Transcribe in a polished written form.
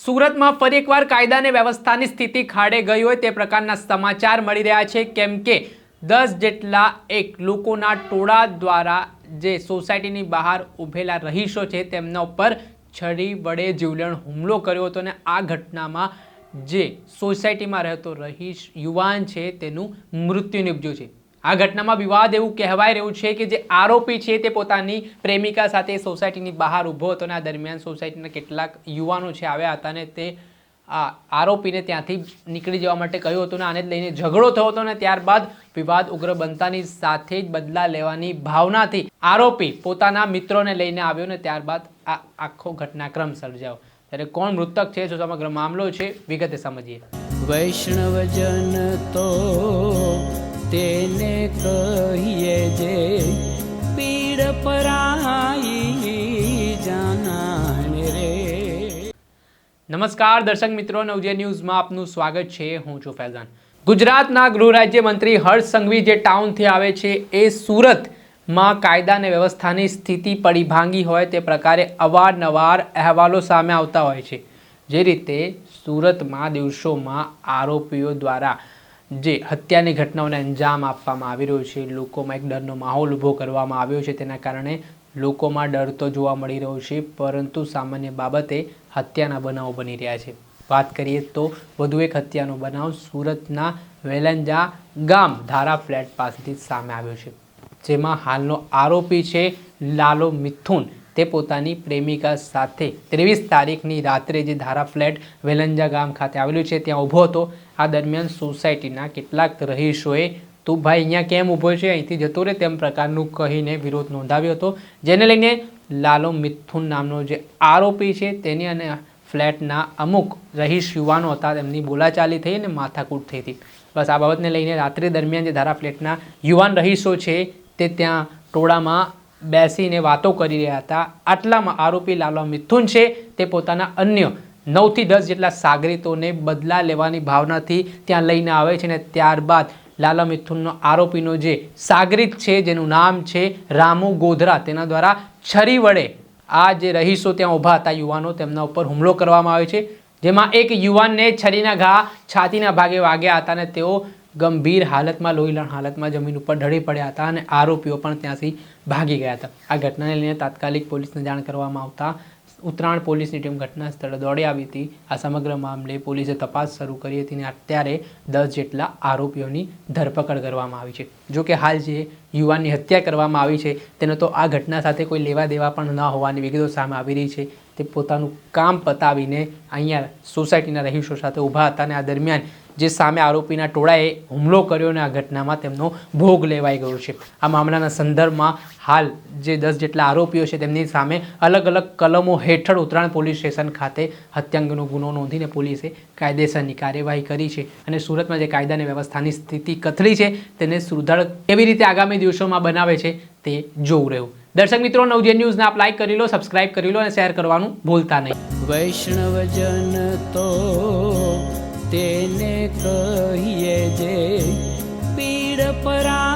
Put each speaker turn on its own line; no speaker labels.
સુરતમાં ફરી એકવાર કાયદા અને વ્યવસ્થાની સ્થિતિ ખાડે ગઈ હોય તે પ્રકારના સમાચાર મળી રહ્યા છે, કેમ કે 10 જેટલા લોકોના ટોળા દ્વારા જે સોસાયટીની બહાર ઊભેલા રહીશો છે તેમના ઉપર છરી વડે જીવલેણ હુમલો કર્યો હતો અને આ ઘટનામાં જે સોસાયટીમાં રહેતો રહીશ યુવાન છે તેનું મૃત્યુ નિપજ્યું છે। આ ઘટનામાં વિવાદ એવું કહેવાય રહ્યું છે કે જે આરોપી છે તે પોતાની પ્રેમિકા સાથે સોસાયટીની બહાર ઊભો હતો અને આ દરમિયાન સોસાયટીના કેટલાક યુવાનો છે આવ્યા હતા અને તે આરોપીને ત્યાંથી નીકળી જવા માટે કહ્યું હતું અને આને લઈને ઝઘડો થયો હતો અને ત્યારબાદ વિવાદ ઉગ્ર બનતાની સાથે જ બદલા લેવાની ભાવનાથી આરોપી પોતાના મિત્રોને લઈને આવ્યો અને ત્યારબાદ આ આખો ઘટનાક્રમ સર્જાયો। ત્યારે કોણ મૃતક છે, શું સમગ્ર મામલો છે, વિગતે સમજીએ।
વૈષ્ણવજન તો તેને કહીએ જે પીડ પરાઈ જાનાને રે।
નમસ્કાર દર્શક મિત્રો, નવજીવન ન્યૂઝમાં આપનું સ્વાગત છે। હું છું ફૈઝાન। ગુજરાતના ગૃહ રાજ્યમંત્રી હર્ષ સંઘવી જે ટાઉનથી આવે છે એ સુરતમાં કાયદા અને વ્યવસ્થાની સ્થિતિ પડી ભાંગી હોય તે પ્રકારે અવારનવાર અહેવાલો સામે આવતા હોય છે। જે રીતે સુરતમાં દિવસોમાં આરોપીઓ દ્વારા જે હત્યાની ઘટનાઓને અંજામ આપવામાં આવી રહ્યો છે, લોકોમાં એક ડરનો માહોલ ઊભો કરવામાં આવ્યો છે, તેના કારણે લોકોમાં ડર તો જોવા મળી રહ્યો છે, પરંતુ સામાન્ય બાબતે હત્યાના બનાવો બની રહ્યા છે। વાત કરીએ તો વધુ એક હત્યાનો બનાવ સુરતના વેલંજા ગામ ધારા ફ્લેટ પાસેથી સામે આવ્યો છે, જેમાં હાલનો આરોપી છે લાલો મિથુન। તે પોતાની પ્રેમિકા સાથે 23 તારીખની રાત્રે જે ધારા ફ્લેટ વેલંજા ગામ ખાતે આવેલું છે ત્યાં ઊભો હતો। આ દરમિયાન સોસાયટીના કેટલાક રહીશોએ તું ભાઈ અહીંયા કેમ ઊભો છે, અહીંથી જતો રહે તેમ પ્રકારનું કહીને વિરોધ નોંધાવ્યો હતો, જેને લઈને લાલો મિથુન નામનો જે આરોપી છે તેની અને ફ્લેટના અમુક રહીશ યુવાનો હતા તેમની બોલાચાલી થઈ અને માથાકૂટ થઈ હતી। બસ આ બાબતને લઈને રાત્રિ દરમિયાન જે ધારા ફ્લેટના યુવાન રહીશો છે તે ત્યાં ટોળામાં બેસીને વાતો કરી રહ્યા હતા। આટલામાં આરોપી લાલો મિથુન છે તે પોતાના અન્ય 9 થી 10 જેટલા સાગરીતોને બદલા લેવાની ભાવનાથી ત્યાં લઈને આવે છે અને ત્યારબાદ લાલો મિથુનનો આરોપીનો જે સાગરીત છે જેનું નામ છે રામુ ગોધરા તેના દ્વારા છરી વડે આ જે રહીશો ત્યાં ઊભા હતા યુવાનો તેમના ઉપર હુમલો કરવામાં આવે છે, જેમાં એક યુવાનને છરીના ઘા છાતીના ભાગે વાગ્યા હતા અને તેઓ ગંભીર હાલતમાં લોહીલાણ હાલતમાં જમીન ઉપર ઢળી પડ્યા હતા અને આરોપીઓ પણ ત્યાંથી ભાગી ગયા હતા। આ ઘટનાને લઈને તાત્કાલિક પોલીસને જાણ કરવામાં આવતા ઉત્તરાયણ પોલીસની ટીમ ઘટના સ્થળે દોડી આવી હતી। આ સમગ્ર મામલે પોલીસે તપાસ શરૂ કરી હતી અને અત્યારે 10 જેટલા આરોપીઓની ધરપકડ કરવામાં આવી છે। જો કે હાલ જે યુવાનની હત્યા કરવામાં આવી છે તેને તો આ ઘટના સાથે કોઈ લેવા દેવા પણ ન હોવાની વિગતો સામે આવી રહી છે। તે પોતાનું કામ પતાવીને અહીંયા સોસાયટીના રહીશો સાથે ઊભા હતા અને આ દરમિયાન જે સામે આરોપીના ટોળાએ હુમલો કર્યો અને આ ઘટનામાં તેમનો ભોગ લેવાઈ ગયો છે। આ મામલાના સંદર્ભમાં હાલ જે 10 જેટલા આરોપીઓ છે તેમની સામે અલગ અલગ કલમો હેઠળ ઉત્તરાયણ પોલીસ સ્ટેશન ખાતે હત્યા અંગેનો ગુનો નોંધીને પોલીસે કાયદેસરની કાર્યવાહી કરી છે અને સુરતમાં જે કાયદા અને વ્યવસ્થાની સ્થિતિ કથળી છે તેને સુધાર કેવી રીતે આગામી દિવસોમાં બનાવે છે તે જોવું રહ્યું। દર્શક મિત્રો, નવજીવન ન્યૂઝને આપ લાઈક કરી લો, સબસ્ક્રાઇબ કરી લો અને શેર કરવાનું ભૂલતા નહીં।
વૈષ્ણવજન તો તેને કહીએ જે પીડ પરા